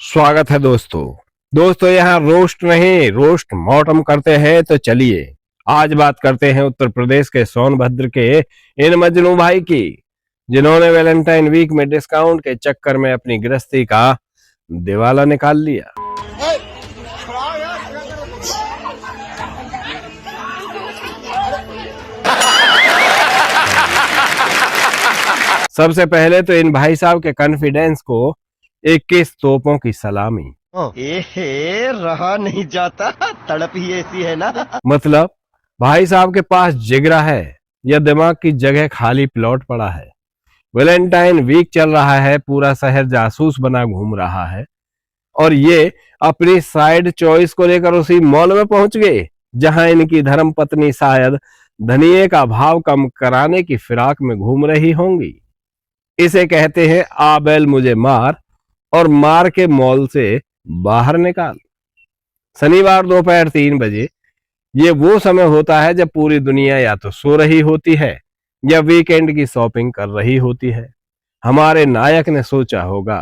स्वागत है दोस्तों यहाँ रोस्ट नहीं रोस्ट मॉर्टम करते हैं। तो चलिए आज बात करते हैं उत्तर प्रदेश के सोनभद्र के इन मजनू भाई की, जिन्होंने वैलेंटाइन वीक में डिस्काउंट के चक्कर में अपनी गृहस्थी का दिवाला निकाल लिया। सबसे पहले तो इन भाई साहब के कॉन्फिडेंस को 21 तोपों की सलामी। रहा नहीं जाता, तड़प ही ऐसी है ना। मतलब भाई साहब के पास जिगरा है या दिमाग की जगह खाली प्लॉट पड़ा है। वैलेंटाइन वीक चल रहा है, पूरा शहर जासूस बना घूम रहा है और ये अपनी साइड चॉइस को लेकर उसी मॉल में पहुंच गए जहां इनकी धर्म पत्नी शायद धनिये का भाव कम कराने की फिराक में घूम रही होंगी। इसे कहते हैं आ बैल मुझे मार और मार के मॉल से बाहर निकाल। शनिवार दोपहर 3 बजे ये वो समय होता है जब पूरी दुनिया या तो सो रही होती है या वीकेंड की शॉपिंग कर रही होती है। हमारे नायक ने सोचा होगा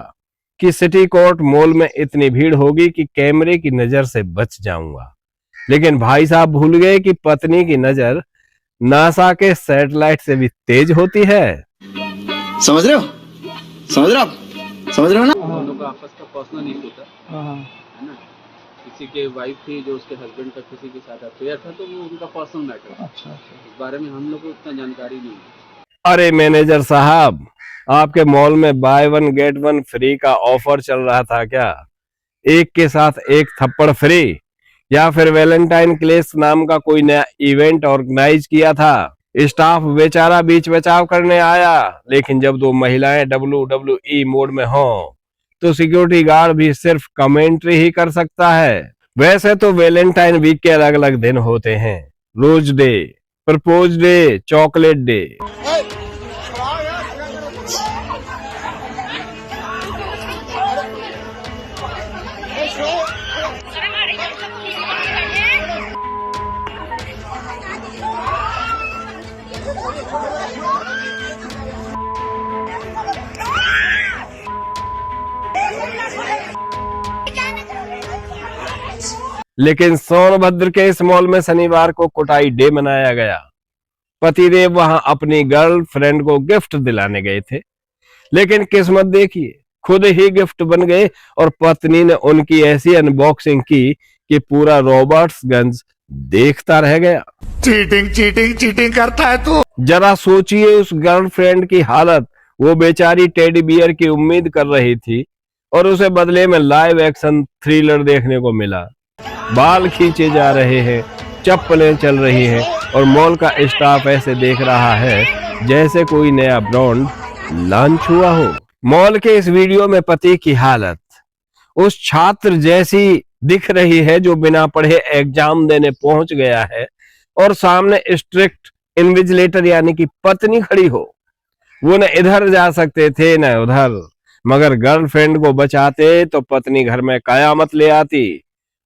कि सिटी कोर्ट मॉल में इतनी भीड़ होगी कि कैमरे की नजर से बच जाऊंगा, लेकिन भाई साहब भूल गए कि पत्नी की नजर नासा के सैटेलाइट से भी तेज होती है। समझ रहे हो? समझ रहे हो? समझ रहे हो ना? हम लोग का आपस का पर्सनल इशू था, है ना। किसी के वाइफ थी जो उसके हस्बैंड का किसी के साथ अफेयर था, तो वो उनका पर्सनल मैटर था। अच्छा। इस बारे में हम लोग को उतना जानकारी नहीं है। अरे मैनेजर साहब, आपके मॉल में by one get one free का ऑफर चल रहा था क्या? एक के साथ एक थप्पड़ फ्री, या फिर वैलेंटाइन क्लेस नाम का कोई नया इवेंट ऑर्गेनाइज किया था? स्टाफ बेचारा बीच बचाव करने आया, लेकिन जब दो महिलाएं WWE मोड में हो तो सिक्योरिटी गार्ड भी सिर्फ कमेंट्री ही कर सकता है। वैसे तो वैलेंटाइन वीक के अलग अलग दिन होते हैं, rose day, propose day, chocolate day. लेकिन सोनभद्र के इस मॉल में शनिवार को कुटाई डे मनाया गया। पतिदेव वहां अपनी गर्लफ्रेंड को गिफ्ट दिलाने गए थे, लेकिन किस्मत देखिए खुद ही गिफ्ट बन गए और पत्नी ने उनकी ऐसी अनबॉक्सिंग की कि पूरा रॉबर्ट्सगंज देखता रह गया। चीटिंग करता है तू। जरा सोचिए उस गर्लफ्रेंड की हालत। वो बेचारी टेडी बियर की उम्मीद कर रही थी और उसे बदले में लाइव एक्शन थ्रिलर देखने को मिला। बाल खींचे जा रहे हैं, चप्पलें चल रही हैं और मॉल का स्टाफ ऐसे देख रहा है जैसे कोई नया ब्रांड लॉन्च हुआ हो। मॉल के इस वीडियो में पति की हालत उस छात्र जैसी दिख रही है जो बिना पढ़े एग्जाम देने पहुंच गया है और सामने स्ट्रिक्ट इन्विजिलेटर यानी कि पत्नी खड़ी हो। वो न इधर जा सकते थे न उधर, मगर गर्लफ्रेंड को बचाते तो पत्नी घर में कयामत ले आती,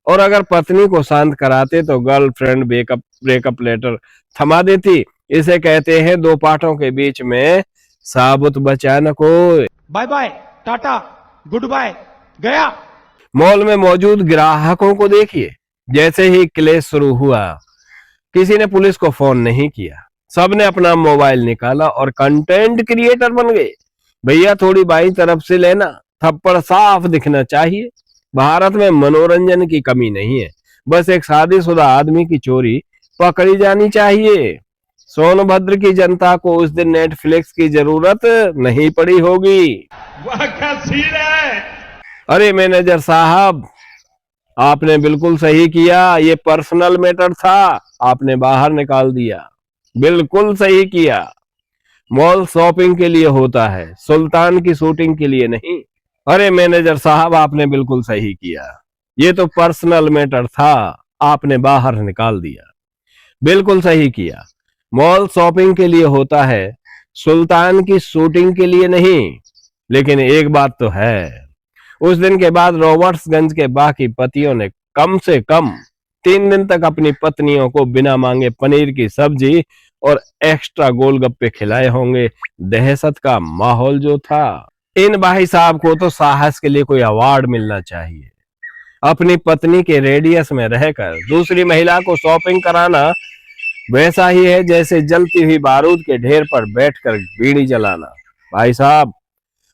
और अगर पत्नी को शांत कराते तो गर्लफ्रेंड ब्रेकअप लेटर थमा देती। इसे कहते हैं दो पाठों के बीच में साबुत बचा न कोई। Bye bye, tata, goodbye, गया। मॉल में मौजूद ग्राहकों को देखिए। जैसे ही क्लेश शुरू हुआ, किसी ने पुलिस को फोन नहीं किया, सबने अपना मोबाइल निकाला और कंटेंट क्रिएटर बन गए। भैया थोड़ी बाई तरफ से लेना, थप्पड़ साफ दिखना चाहिए। भारत में मनोरंजन की कमी नहीं है, बस एक शादीशुदा आदमी की चोरी पकड़ी जानी चाहिए। सोनभद्र की जनता को उस दिन नेटफ्लिक्स की जरूरत नहीं पड़ी होगी। अरे मैनेजर साहब, आपने बिल्कुल सही किया, ये पर्सनल मैटर था, आपने बाहर निकाल दिया। बिल्कुल सही किया। मॉल शॉपिंग के लिए होता है, सुल्तान की शूटिंग के लिए नहीं। अरे मैनेजर साहब, आपने बिल्कुल सही किया, ये तो पर्सनल मैटर था, आपने बाहर निकाल दिया। बिल्कुल सही किया। मॉल शॉपिंग के लिए होता है, सुल्तान की शूटिंग के लिए नहीं। लेकिन एक बात तो है, उस दिन के बाद रॉबर्ट्सगंज के बाकी पतियों ने कम से कम 3 दिन तक अपनी पत्नियों को बिना मांगे पनीर की सब्जी और एक्स्ट्रा गोलगप्पे खिलाए होंगे। दहशत का माहौल जो था। इन भाई साहब को तो साहस के लिए कोई अवार्ड मिलना चाहिए। अपनी पत्नी के रेडियस में रहकर दूसरी महिला को शॉपिंग कराना वैसा ही है जैसे जलती हुई बारूद के ढेर पर बैठकर बीड़ी जलाना। भाई साहब,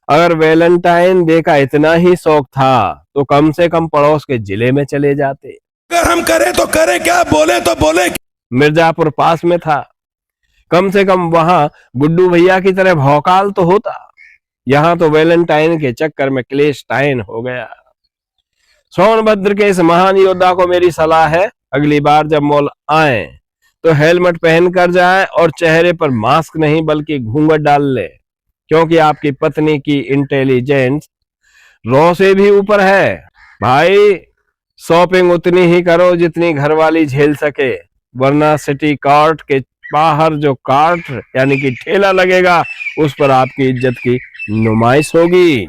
अगर वैलेंटाइन डे का इतना ही शौक था तो कम से कम पड़ोस के जिले में चले जाते। अगर हम करें तो करें क्या, बोले तो बोले। मिर्जापुर पास में था, कम से कम वहां गुड्डू भैया की तरह भौकाल तो होता। यहां तो वैलेंटाइन के चक्कर में क्लेश टाइन हो गया। सोनभद्र के इस महान योद्धा को मेरी सलाह है, अगली बार जब मॉल आए तो हेलमेट पहनकर जाएं और चेहरे पर मास्क नहीं बल्कि घूंघट डाल ले, क्योंकि आपकी पत्नी की इंटेलिजेंस रॉ से भी ऊपर है। भाई, शॉपिंग उतनी ही करो जितनी घरवाली झेल सके, वरना सिटी कार्ट के बाहर जो कार्ट यानी कि ठेला लगेगा उस पर आपकी इज्जत की नुमाइश होगी।